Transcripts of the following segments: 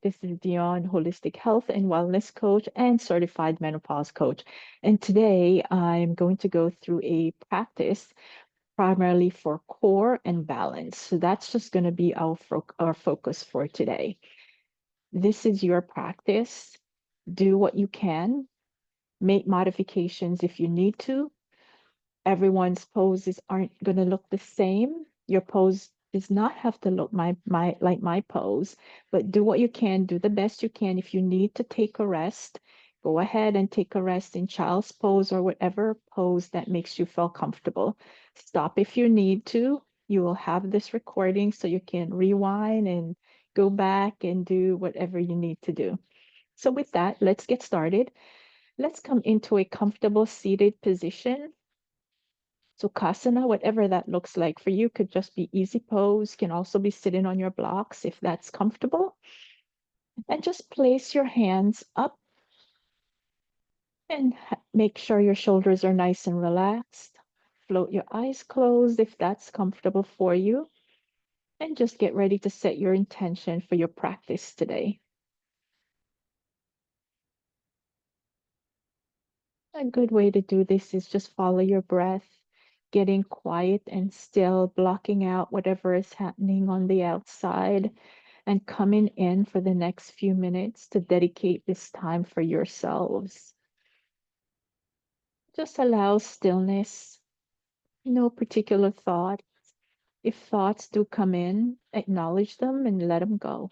This is Dion, holistic health and wellness coach and certified menopause coach. And today I'm going to go through a practice primarily for core and balance. So that's just going to be our focus for today. This is your practice. Do what you can, make modifications if you need to. Everyone's poses aren't going to look the same. Your pose does not have to look my like my pose, but do what you can, do the best you can. If you need to take a rest, go ahead and take a rest in child's pose or whatever pose that makes you feel comfortable. Stop if you need to. You will have this recording so you can rewind and go back and do whatever you need to do. So with that, let's get started. Let's come into a comfortable seated position. Sukhasana, whatever that looks like for you, could just be easy pose, can also be sitting on your blocks if that's comfortable. And just place your hands up and make sure your shoulders are nice and relaxed. Float your eyes closed if that's comfortable for you. And just get ready to set your intention for your practice today. A good way to do this is just follow your breath, getting quiet and still, blocking out whatever is happening on the outside, and coming in for the next few minutes to dedicate this time for yourselves. Just allow stillness, no particular thought. If thoughts do come in, acknowledge them and let them go.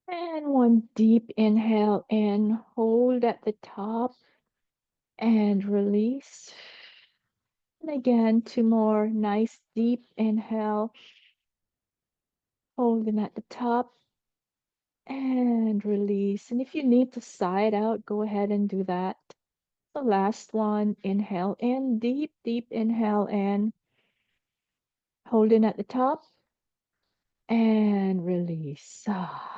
And one deep inhale in, hold at the top and release. And again, two more nice deep inhale, holding at the top and release. And if you need to sigh it out, go ahead and do that. The last one, inhale in, deep, deep inhale in, holding at the top and release. Ah,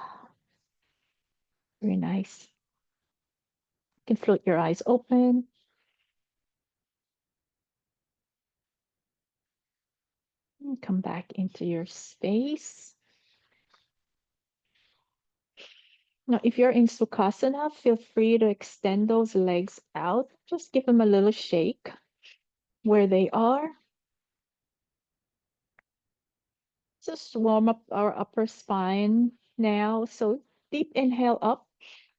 very nice. You can float your eyes open. And come back into your space. Now, if you're in Sukhasana, feel free to extend those legs out. Just give them a little shake where they are. Just warm up our upper spine now. So deep inhale up,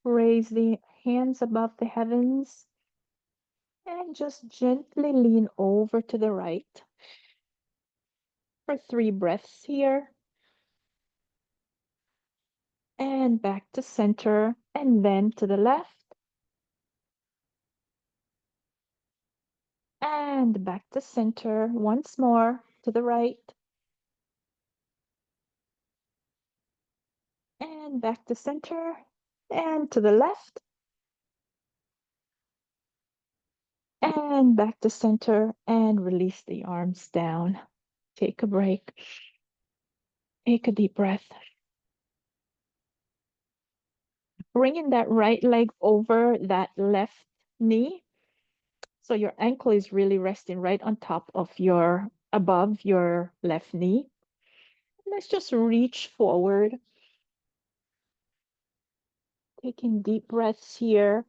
raise the hands above the heavens, and just gently lean over to the right for 3 breaths here. And back to center, and then to the left, and back to center once more to the right, and back to center, and to the left, and back to center, and release the arms down. Take a break. Take a deep breath. Bringing that right leg over that left knee. So your ankle is really resting right on top of above your left knee. Let's just reach forward, taking deep breaths here.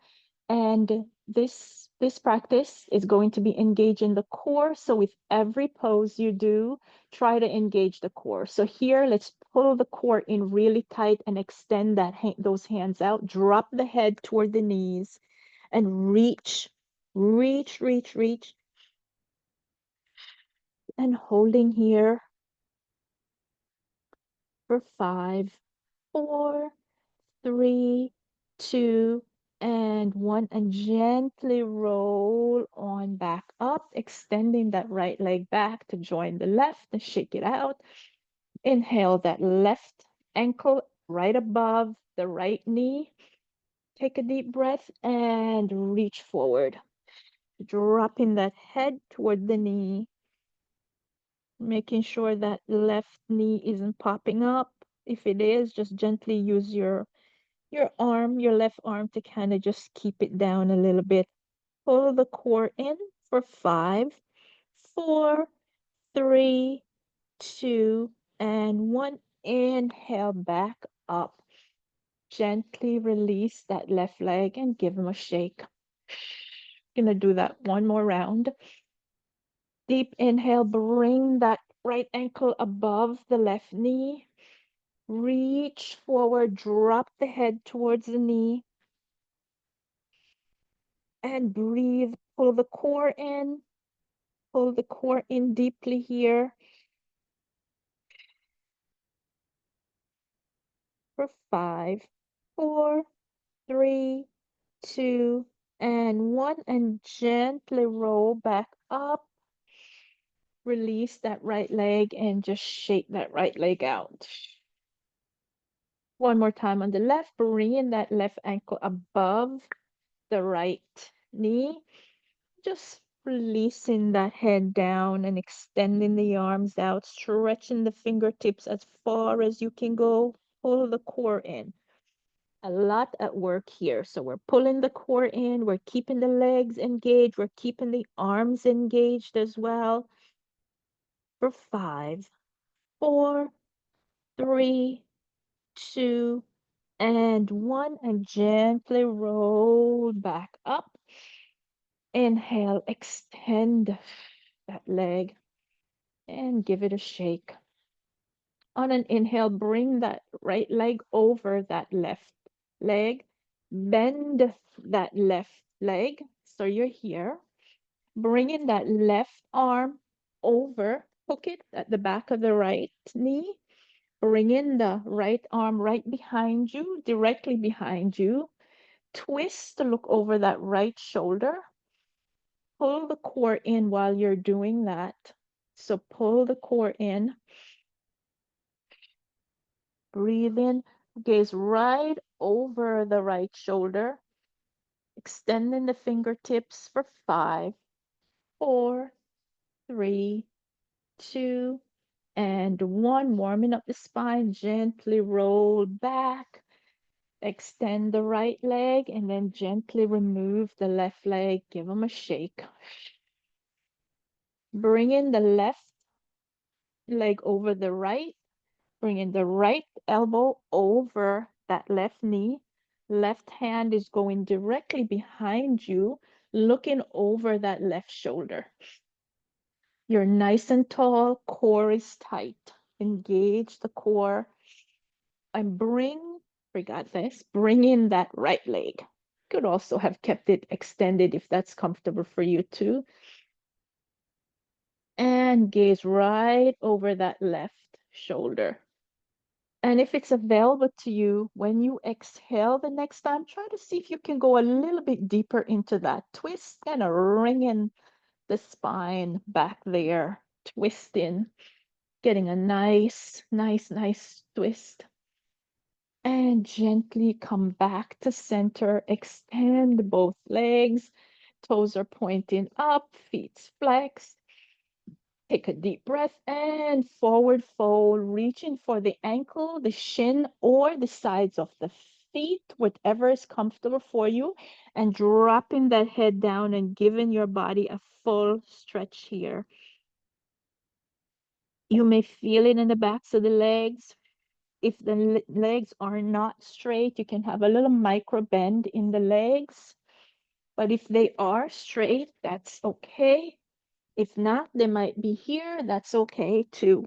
And this practice is going to be engaging the core. So with every pose you do, try to engage the core. So here, let's pull the core in really tight and extend those hands out. Drop the head toward the knees and reach, reach, reach, reach. And holding here for 5, 4, 3, 2, and 1. And gently roll on back up, extending that right leg back to join the left and shake it out. Inhale that left ankle right above the right knee. Take a deep breath and reach forward, dropping that head toward the knee, making sure that left knee isn't popping up. If it is, just gently use your your left arm to kind of just keep it down a little bit. Pull the core in for 5, 4, 3, 2, and 1. Inhale back up. Gently release that left leg and give them a shake. Gonna do that one more round. Deep inhale, bring that right ankle above the left knee. Reach forward, drop the head towards the knee, and breathe. Pull the core in deeply here for 5, 4, 3, 2, and 1. And gently roll back up. Release that right leg and just shake that right leg out. One more time on the left, bringing that left ankle above the right knee. Just releasing that head down and extending the arms out, stretching the fingertips as far as you can go. Pull the core in. A lot at work here. So we're pulling the core in, we're keeping the legs engaged, we're keeping the arms engaged as well. For 5, 4, 3, 2, and 1. And gently roll back up. Inhale, extend that leg and give it a shake. On an inhale, bring that right leg over that left leg. Bend that left leg. So you're here. Bringing that left arm over, hook it at the back of the right knee. Bring in the right arm right behind you, directly behind you. Twist to look over that right shoulder. Pull the core in while you're doing that. So pull the core in. Breathe in. Gaze right over the right shoulder. Extending the fingertips for 5, 4, 3, 2, and 1. Warming up the spine. Gently roll back. Extend the right leg and then gently remove the left leg. Give them a shake. Bring in the left leg over the right. Bring in the right elbow over that left knee. Left hand is going directly behind you, looking over that left shoulder. You're nice and tall, core is tight. Engage the core and bring in that right leg. Could also have kept it extended if that's comfortable for you too. And gaze right over that left shoulder. And if it's available to you, when you exhale the next time, try to see if you can go a little bit deeper into that twist, kind of wringing the spine back there, twisting, getting a nice twist. And gently come back to center, extend both legs, toes are pointing up, feet flexed. Take a deep breath and forward fold, reaching for the ankle, the shin, or the sides of the feet, whatever is comfortable for you, and dropping that head down and giving your body a full stretch here. You may feel it in the backs of the legs. If the legs are not straight, you can have a little micro bend in the legs. But if they are straight, that's okay. If not, they might be here. That's okay too.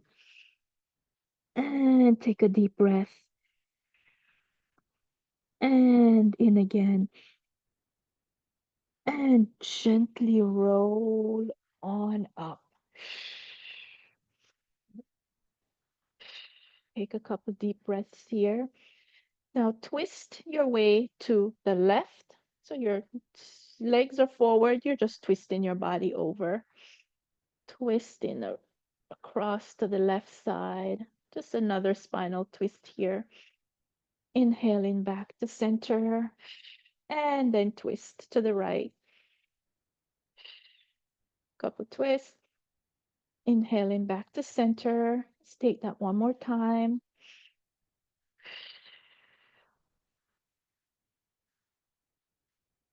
And take a deep breath. And in again. And gently roll on up. Take a couple deep breaths here. Now twist your way to the left. So your legs are forward. You're just twisting your body over. Twisting across to the left side. Just another spinal twist here. Inhaling back to center. And then twist to the right. Couple twists. Inhaling back to center. Let's take that one more time.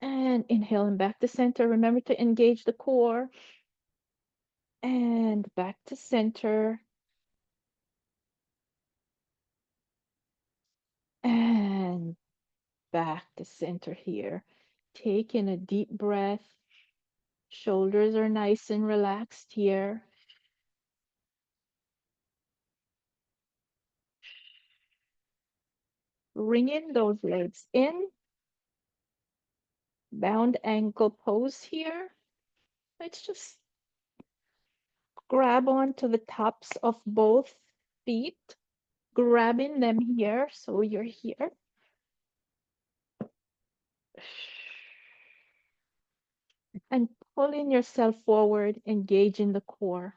And inhale and back to center. Remember to engage the core. And back to center. And back to center here. Take in a deep breath. Shoulders are nice and relaxed here. Bring in those legs in. Bound ankle pose here. Let's just grab onto the tops of both feet, grabbing them here. So you're here. And pulling yourself forward, engaging the core.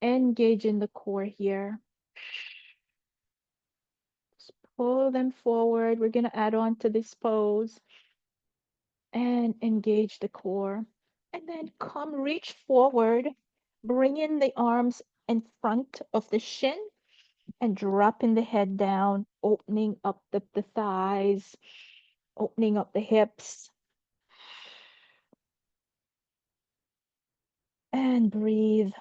Engaging the core here. Just pull them forward. We're going to add on to this pose and engage the core. And then come reach forward, bring in the arms in front of the shin and dropping the head down, opening up the thighs, opening up the hips. And breathe.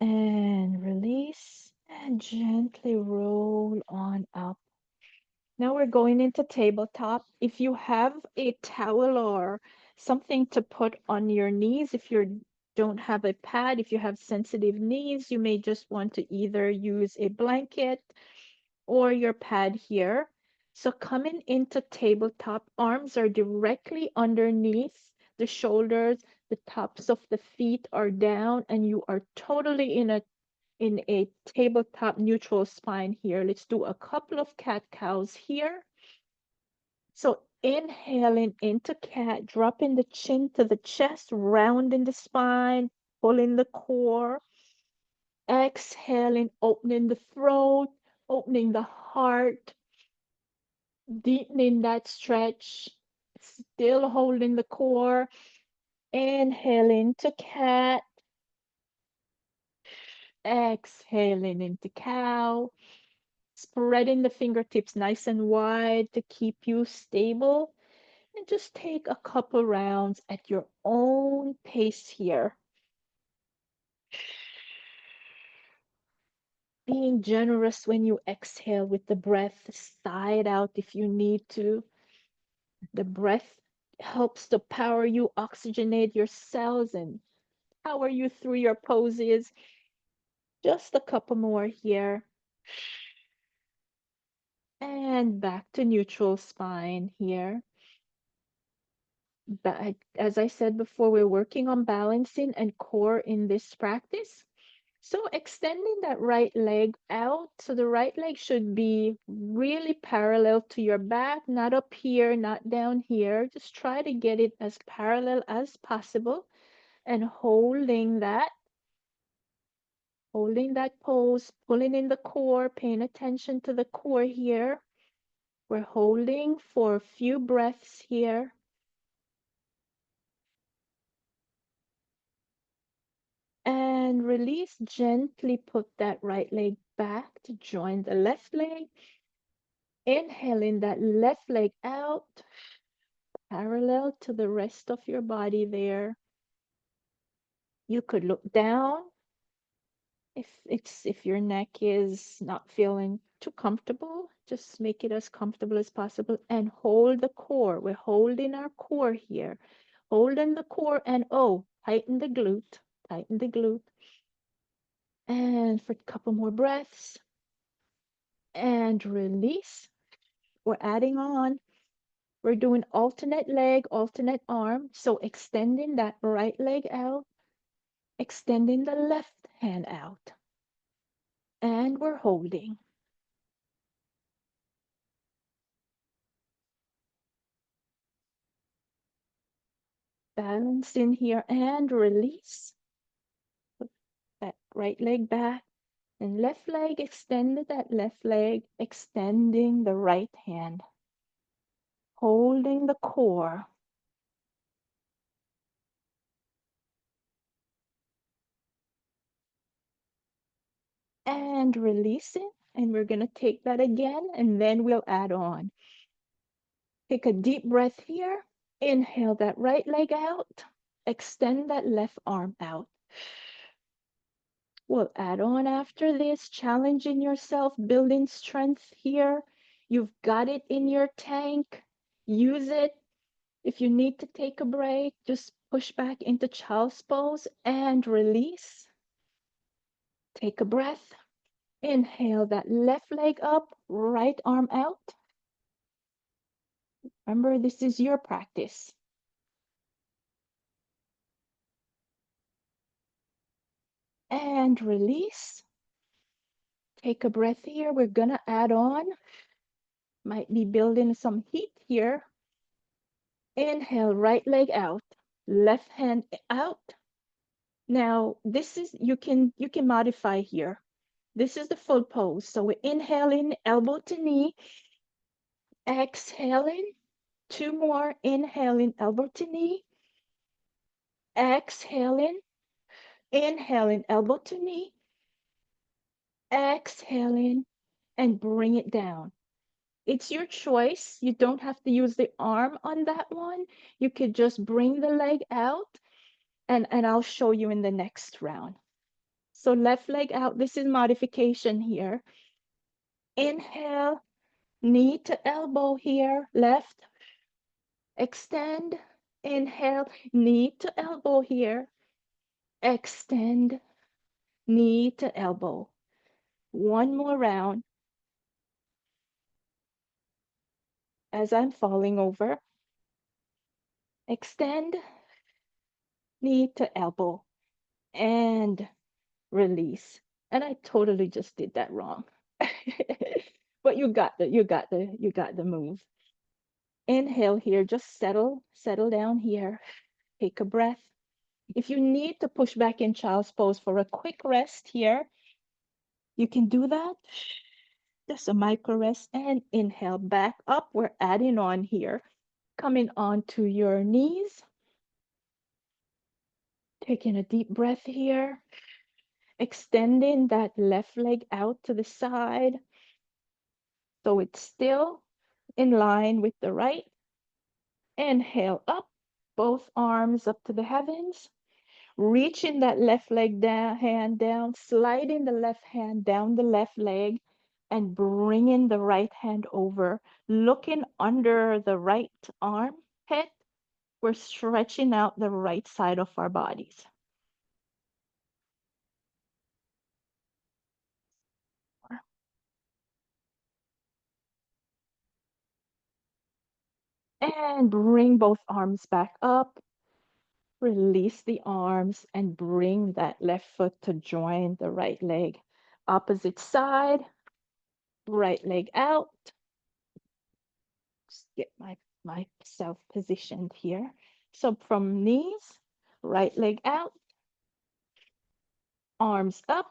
And release. And gently roll on up. Now we're going into tabletop. If you have a towel or something to put on your knees, if you don't have a pad, if you have sensitive knees, you may just want to either use a blanket or your pad here. So coming into tabletop, arms are directly underneath the shoulders, the tops of the feet are down, and you are totally in a tabletop neutral spine here. Let's do a couple of cat cows here. So inhaling into cat, dropping the chin to the chest, rounding the spine, pulling the core. Exhaling, opening the throat, opening the heart, deepening that stretch, still holding the core. Inhaling to cat, exhaling into cow, spreading the fingertips nice and wide to keep you stable. And just take a couple rounds at your own pace here. Being generous when you exhale with the breath, sigh it out if you need to. The breath helps to power you, oxygenate your cells, and power you through your poses. Just a couple more here. And back to neutral spine here. But as I said before, we're working on balancing and core in this practice. So extending that right leg out. So the right leg should be really parallel to your back, not up here, not down here. Just try to get it as parallel as possible and holding that pose, pulling in the core, paying attention to the core here. We're holding for a few breaths here. And release, gently put that right leg back to join the left leg. Inhaling that left leg out, parallel to the rest of your body there. You could look down if your neck is not feeling too comfortable, just make it as comfortable as possible and hold the core. We're holding our core here. Holding the core and tighten the glute. Tighten the glute. And for a couple more breaths. And release. We're adding on. We're doing alternate leg, alternate arm. So extending that right leg out, extending the left hand out. And we're holding. Balance in here and release. Put that right leg back and left leg, extended that left leg, extending the right hand. Holding the core. And releasing and we're going to take that again, and then we'll add on. Take a deep breath here. Inhale that right leg out. Extend that left arm out. We'll add on after this, challenging yourself, building strength here. You've got it in your tank. Use it. If you need to take a break, just push back into child's pose and release. Take a breath. Inhale that left leg up, right arm out. Remember, this is your practice. And release. Take a breath here. We're going to add on. Might be building some heat here. Inhale, right leg out, left hand out. Now, this is you can modify here. This is the full pose. So we're inhaling, elbow to knee, exhaling, two more, inhaling, elbow to knee, exhaling, inhaling, elbow to knee, exhaling, and bring it down. It's your choice. You don't have to use the arm on that one. You could just bring the leg out, and I'll show you in the next round. So left leg out. This is modification here. Inhale, knee to elbow here, left. Extend. Inhale, knee to elbow here. Extend, knee to elbow. One more round as I'm falling over. Extend, knee to elbow, and release. And I totally just did that wrong. But you got the move. Inhale here, just settle down here. Take a breath. If you need to push back in child's pose for a quick rest here, you can do that. Just a micro rest and inhale back up. We're adding on here. Coming onto your knees. Taking a deep breath here. Extending that left leg out to the side. So it's still in line with the right. Inhale up, both arms up to the heavens. Reaching that left leg down, hand down, sliding the left hand down the left leg, and bringing the right hand over, looking under the right armpit. We're stretching out the right side of our bodies. And bring both arms back up. Release the arms and bring that left foot to join the right leg. Opposite side, right leg out. Just get myself positioned here. So from knees, right leg out, arms up,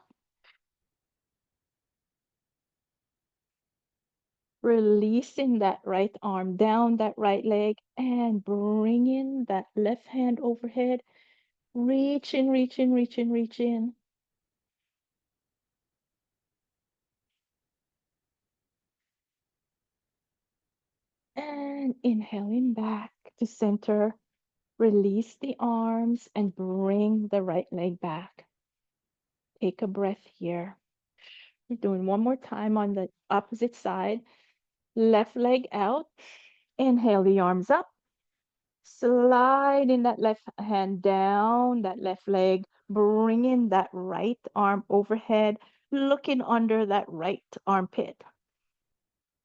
releasing that right arm down that right leg and bringing that left hand overhead. Reach in, reach in, reach in, reach in. And inhaling back to center. Release the arms and bring the right leg back. Take a breath here. We're doing one more time on the opposite side. Left leg out. Inhale the arms up. Sliding that left hand down that left leg. Bringing that right arm overhead. Looking under that right armpit.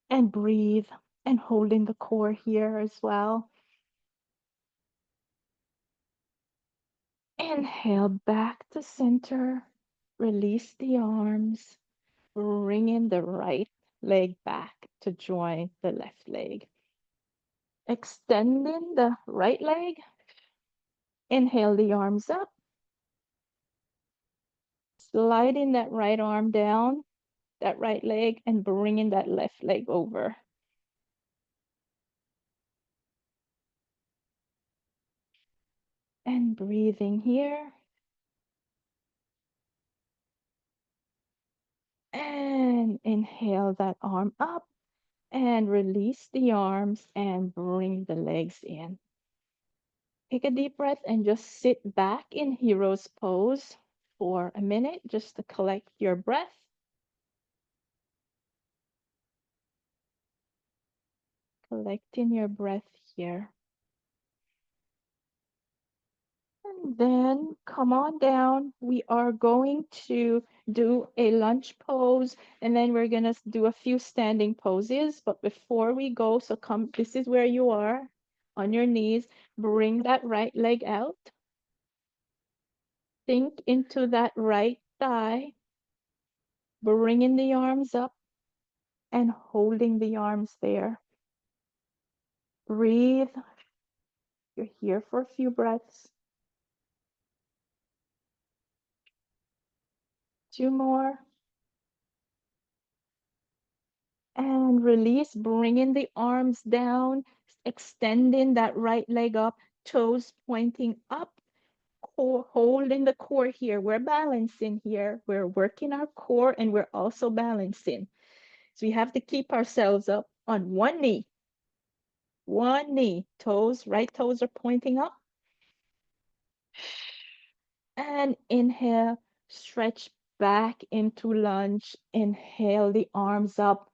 And breathe. And holding the core here as well. Inhale back to center. Release the arms. Bringing the right leg back to join the left leg. Extending the right leg. Inhale the arms up. Sliding that right arm down, that right leg, and bringing that left leg over. And breathing here. And inhale that arm up and release the arms and bring the legs in. Take a deep breath and just sit back in hero's pose for a minute just to collect your breath. Collecting your breath here. And then come on down. We are going to do a lunge pose and then we're going to do a few standing poses. But before we go, so come, this is where you are on your knees. Bring that right leg out. Sink into that right thigh. Bringing the arms up and holding the arms there. Breathe. You're here for a few breaths. Two more. And release, bringing the arms down, extending that right leg up, toes pointing up, core, holding the core here. We're balancing here. We're working our core and we're also balancing. So we have to keep ourselves up on one knee, toes, right toes are pointing up. And inhale, stretch back into lunge. Inhale the arms up.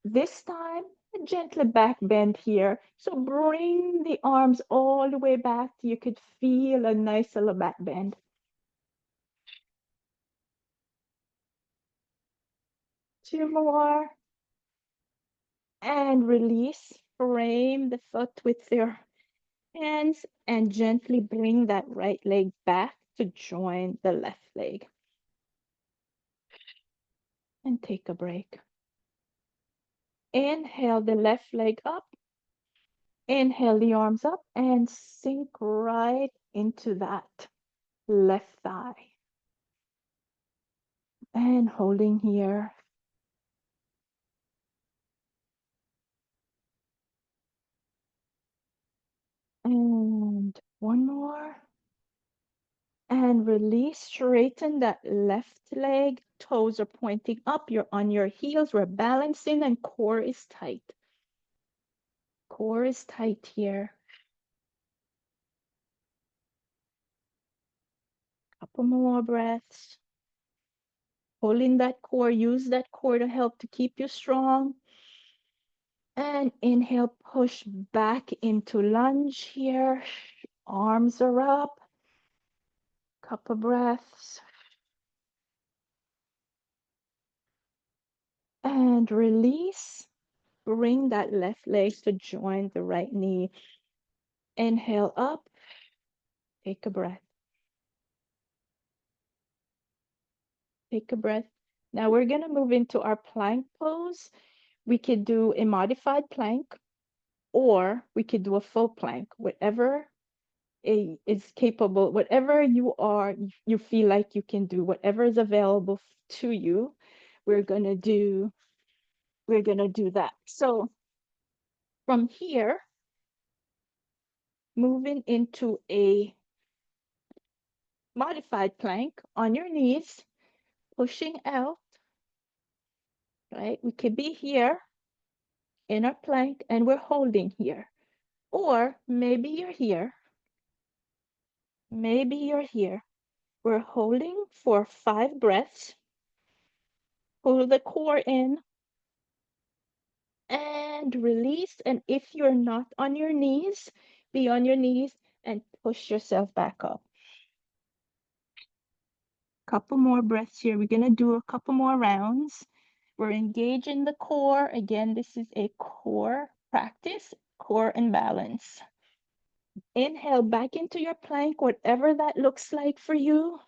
This time, gently back bend here. So bring the arms all the way back. You could feel a nice little back bend. Two more. And release. Frame the foot with your hands and gently bring that right leg back to join the left leg. And take a break. Inhale the left leg up. Inhale the arms up and sink right into that left thigh. And holding here. And one more. And release. Straighten that left leg. Toes are pointing up. You're on your heels. We're balancing and core is tight. Core is tight here. Couple more breaths. Holding that core. Use that core to help to keep you strong. And inhale, push back into lunge here. Arms are up. Couple breaths. And release. Bring that left leg to join the right knee. Inhale up. Take a breath. Take a breath. Now we're going to move into our plank pose. We could do a modified plank or we could do a full plank, whatever is capable, whatever you are, you feel like you can do, whatever is available to you. We're going to do that. So from here, moving into a modified plank on your knees, pushing out, right? We could be here in our plank and we're holding here. Or maybe you're here. Maybe you're here. We're holding for 5 breaths. Pull the core in and release. And if you're not on your knees, be on your knees and push yourself back up. Couple more breaths here. We're going to do a couple more rounds. We're engaging the core. Again, this is a core practice, core and balance. Inhale back into your plank, whatever that looks like for you.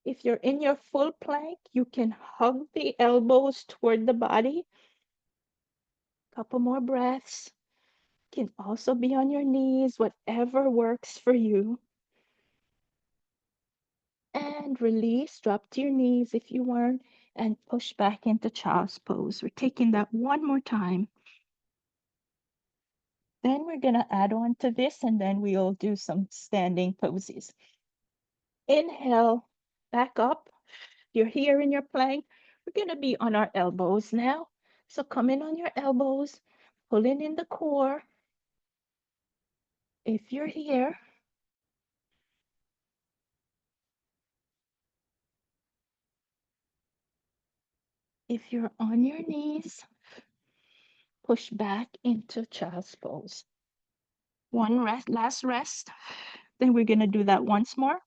If you're in your full plank, you can hug the elbows toward the body. Couple more breaths. You can also be on your knees, whatever works for you. And release, drop to your knees if you weren't, and push back into child's pose. We're taking that one more time. Then we're going to add on to this, and then we'll do some standing poses. Inhale, back up. You're here in your plank. We're going to be on our elbows now. So come in on your elbows, pulling in the core. If you're here, if you're on your knees, push back into child's pose. One rest, last rest. Then we're going to do that once more.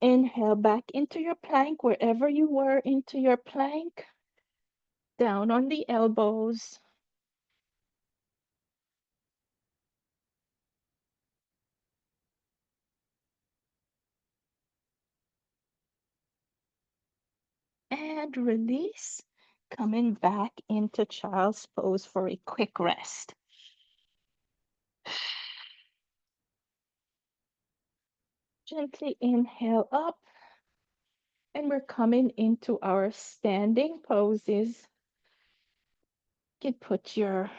Inhale back into your plank, wherever you were, into your plank. Down on the elbows. And release. Coming back into child's pose for a quick rest. Gently inhale up. And we're coming into our standing poses. You can put your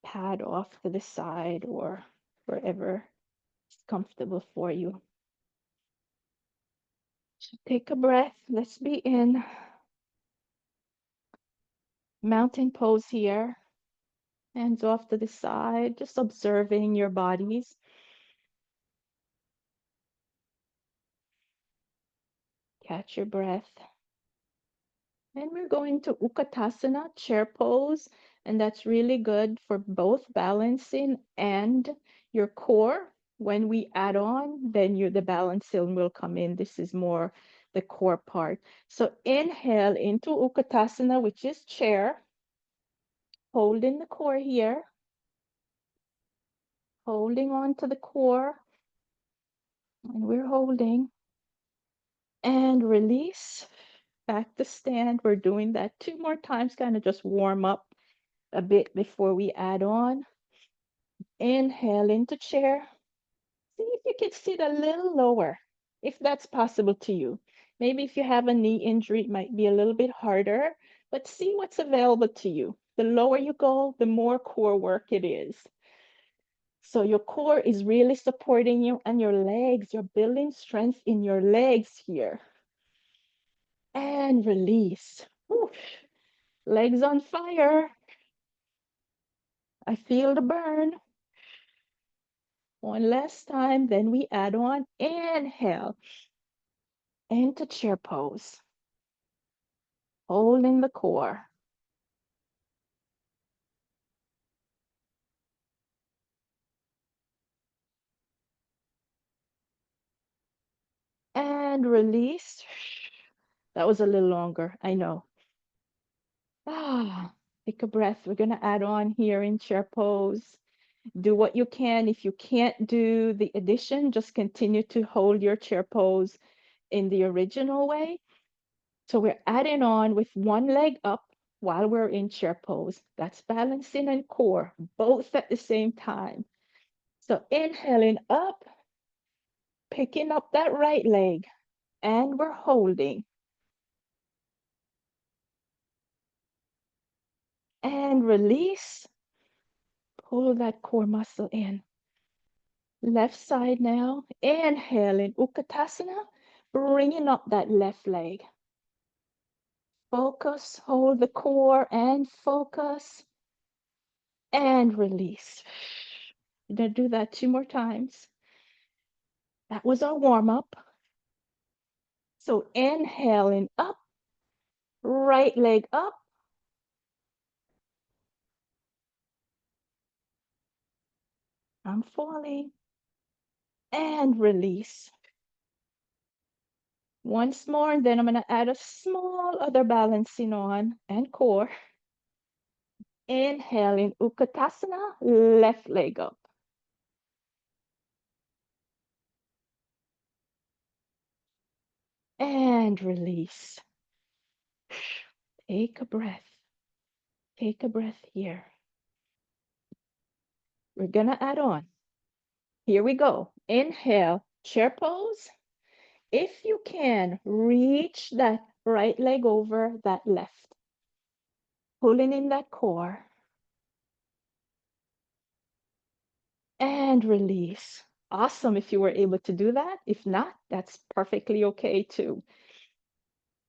pad off to the side or wherever it's comfortable for you. So take a breath. Let's be in mountain pose here. Hands off to the side, just observing your bodies. Catch your breath. And we're going to Utkatasana, chair pose. And that's really good for both balancing and your core. When we add on, then the balancing will come in. This is more the core part. So inhale into Utkatasana, which is chair. Holding the core here. Holding on to the core. And we're holding. And release. Back to stand. We're doing that 2 more times, kind of just warm up a bit before we add on. Inhale into chair. See if you can sit a little lower, if that's possible to you. Maybe if you have a knee injury, it might be a little bit harder, but see what's available to you. The lower you go, the more core work it is. So your core is really supporting you and your legs. You're building strength in your legs here. And release. Whew. Legs on fire. I feel the burn. One last time, then we add on. Inhale into chair pose. Holding the core. And release. That was a little longer, I know. Take a breath. We're going to add on here in chair pose. Do what you can. If you can't do the addition, just continue to hold your chair pose in the original way. So we're adding on with one leg up while we're in chair pose. That's balancing and core, both at the same time. So inhaling up, picking up that right leg, and we're holding. And release. Pull that core muscle in. Left side now. Inhale in Utkatasana, bringing up that left leg. Focus, hold the core and focus. And release. We're going to do that 2 more times. That was our warm up. So inhaling up, right leg up. I'm falling. And release. Once more, and then I'm going to add a small other balancing on and core. Inhale in Utkatasana, left leg up. And release. Take a breath. Take a breath here. We're going to add on. Here we go. Inhale, chair pose. If you can, reach that right leg over that left. Pulling in that core. And release. Awesome if you were able to do that. If not, that's perfectly okay too.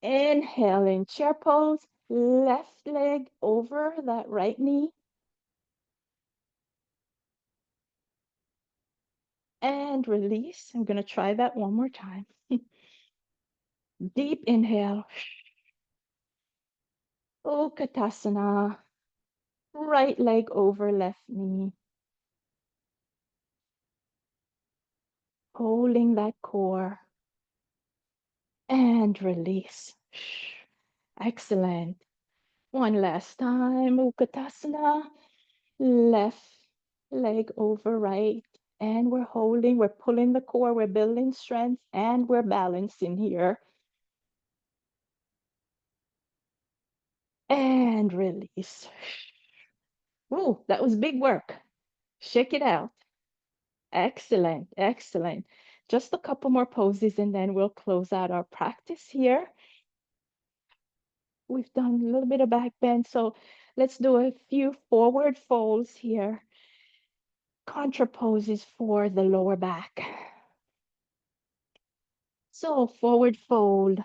Inhale in chair pose, left leg over that right knee, and release. I'm going to try that one more time. Deep inhale, Utkatasana, right leg over left knee, holding that core, and release. Excellent. One last time, Utkatasana, left leg over right. And we're holding, we're pulling the core, we're building strength, and we're balancing here. And release. Ooh, that was big work. Shake it out. Excellent, excellent. Just a couple more poses and then we'll close out our practice here. We've done a little bit of back bend, so let's do a few forward folds here. Contra poses for the lower back. So forward fold,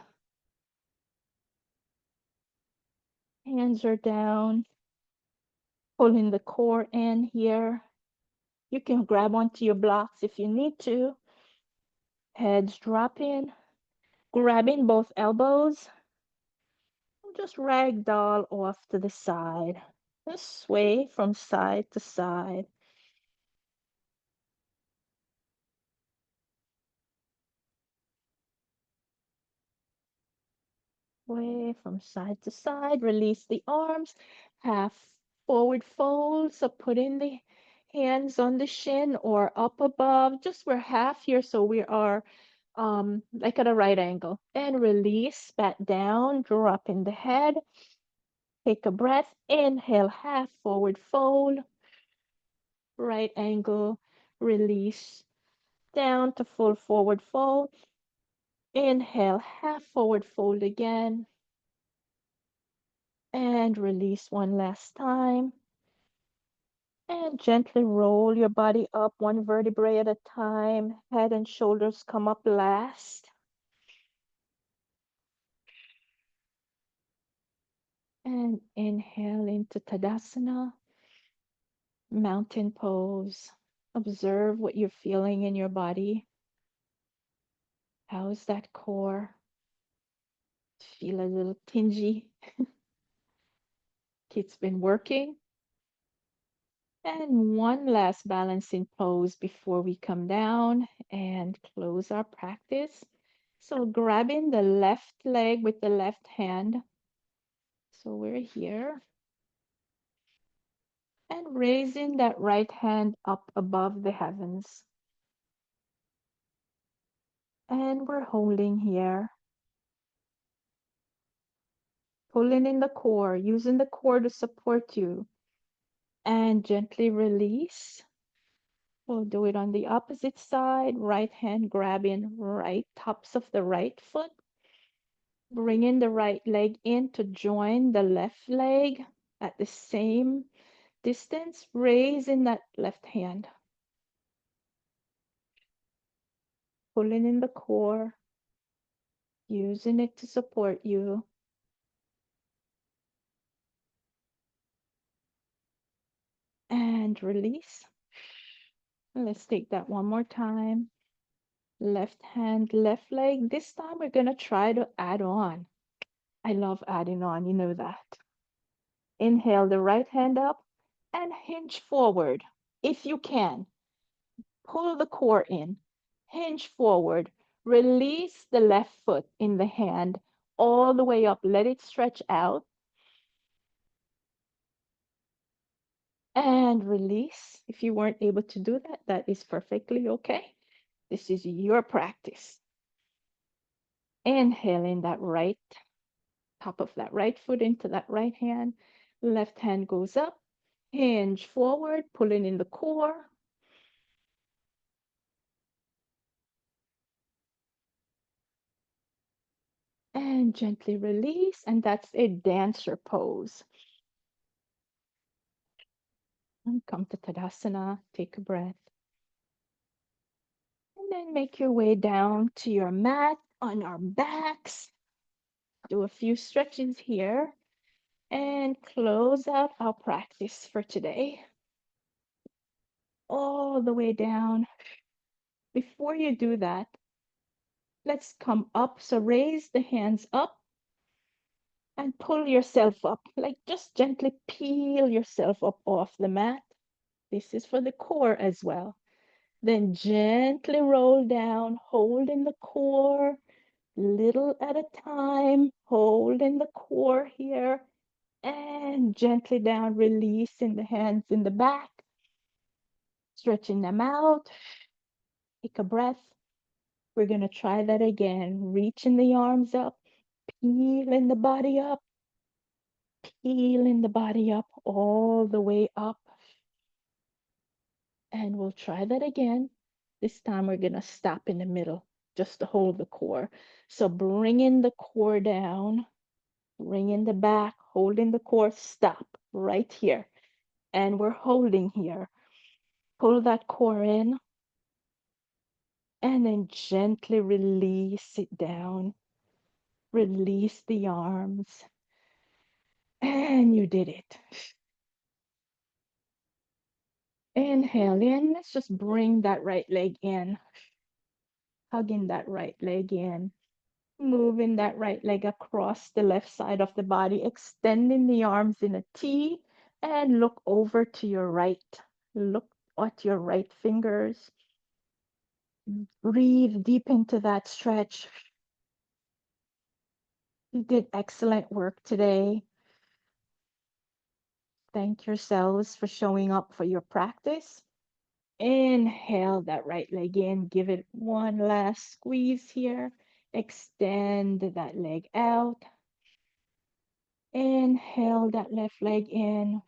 hands are down, pulling the core in here. You can grab onto your blocks if you need to. Heads drop in, grabbing both elbows. Just ragdoll off to the side. Just sway from side to side. Sway from side to side. Release the arms. Half forward fold. So put in the hands on the shin or up above. Just we're half here, so we are like at a right angle. And release back down. Drop in the head. Take a breath. Inhale, half forward fold. Right angle. Release down to full forward fold. Inhale, half forward fold again. And release one last time. And gently roll your body up one vertebrae at a time. Head and shoulders come up last. And inhale into Tadasana, mountain pose. Observe what you're feeling in your body. How's that core? Feel a little tingy. It's been working. And one last balancing pose before we come down and close our practice. So grabbing the left leg with the left hand. So we're here. And raising that right hand up above the heavens. And we're holding here. Pulling in the core, using the core to support you. And gently release. We'll do it on the opposite side. Right hand grabbing right tops of the right foot. Bringing the right leg in to join the left leg at the same distance. Raising that left hand. Pulling in the core. Using it to support you. And release. Let's take that one more time. Left hand, left leg. This time we're going to try to add on. I love adding on, you know that. Inhale the right hand up and hinge forward if you can. Pull the core in, hinge forward, release the left foot in the hand all the way up. Let it stretch out and release. If you weren't able to do that, that is perfectly okay. This is your practice. Inhaling that right, top of that right foot into that right hand. Left hand goes up, hinge forward, pulling in the core. And gently release. And that's a dancer pose. And come to Tadasana, take a breath. And then make your way down to your mat on our backs. do a few stretches here and close out our practice for today. All the way down. Before you do that, let's come up. So raise the hands up and pull yourself up. Like just gently peel yourself up off the mat. This is for the core as well. Then gently roll down, hold in the core, little at a time, hold in the core here, and gently down, releasing the hands in the back, stretching them out. Take a breath. We're going to try that again. Reaching the arms up, peeling the body up, peeling the body up, all the way up. And we'll try that again. This time we're going to stop in the middle just to hold the core. So bringing the core down, bringing the back, holding the core, stop right here. And we're holding here. Pull that core in and then gently release it down. Release the arms. And you did it. Inhale in. Let's just bring that right leg in. Hugging that right leg in. Moving that right leg across the left side of the body. Extending the arms in a T. And look over to your right. Look at your right fingers. Breathe deep into that stretch. You did excellent work today. Thank yourselves for showing up for your practice. Inhale that right leg in. Give it one last squeeze here. Extend that leg out. Inhale that left leg in.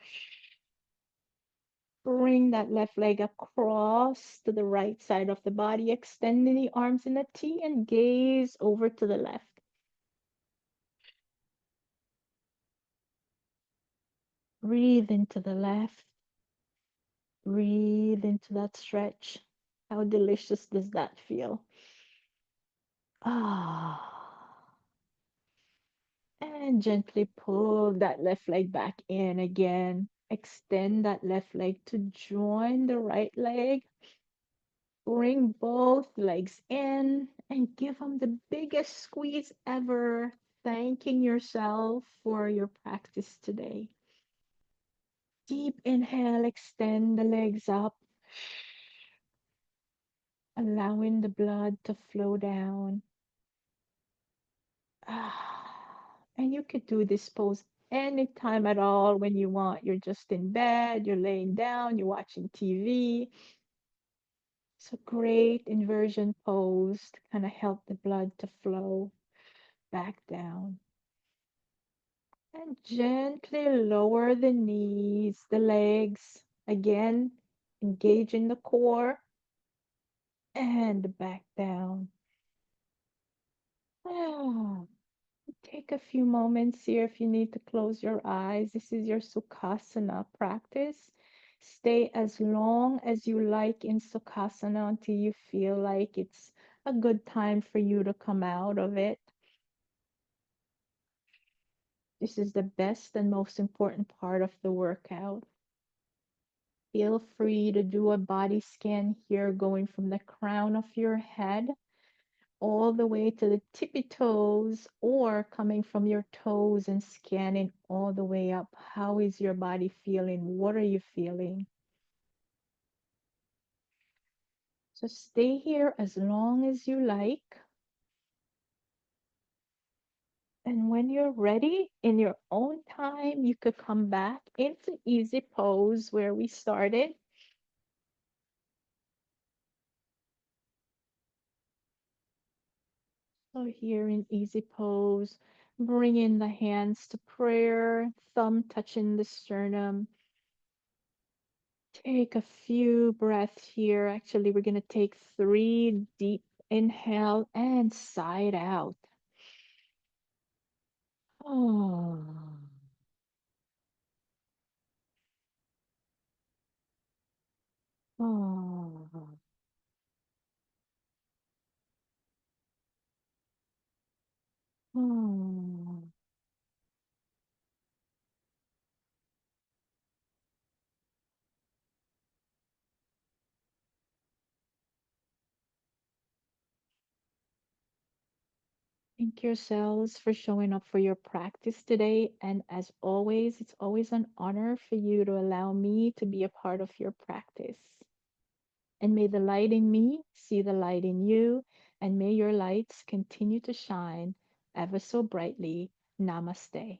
Bring that left leg across to the right side of the body, extending the arms in a T and gaze over to the left. Breathe into the left. Breathe into that stretch. How delicious does that feel? Ah. And gently pull that left leg back in again. Extend that left leg to join the right leg. Bring both legs in and give them the biggest squeeze ever. Thanking yourself for your practice today. Deep inhale, extend the legs up. Allowing the blood to flow down. And you could do this pose anytime at all when you want. You're just in bed, you're laying down, you're watching TV. It's a great inversion pose to kind of help the blood to flow back down. And gently lower the knees, the legs. Again, engaging the core and back down. Ah. Take a few moments here if you need to close your eyes. This is your Sukhasana practice. Stay as long as you like in Sukhasana until you feel like it's a good time for you to come out of it. This is the best and most important part of the workout. Feel free to do a body scan here, going from the crown of your head all the way to the tippy toes, or coming from your toes and scanning all the way up. How is your body feeling? What are you feeling? So stay here as long as you like. And when you're ready, in your own time, you could come back into easy pose where we started. So here in easy pose, bring in the hands to prayer, thumb touching the sternum. Take a few breaths here. Actually, we're going to take 3 deep inhale and sigh it out. Oh. Oh. Oh. Thank yourselves for showing up for your practice today. And as always, it's always an honor for you to allow me to be a part of your practice. And may the light in me see the light in you, and may your lights continue to shine ever so brightly. Namaste.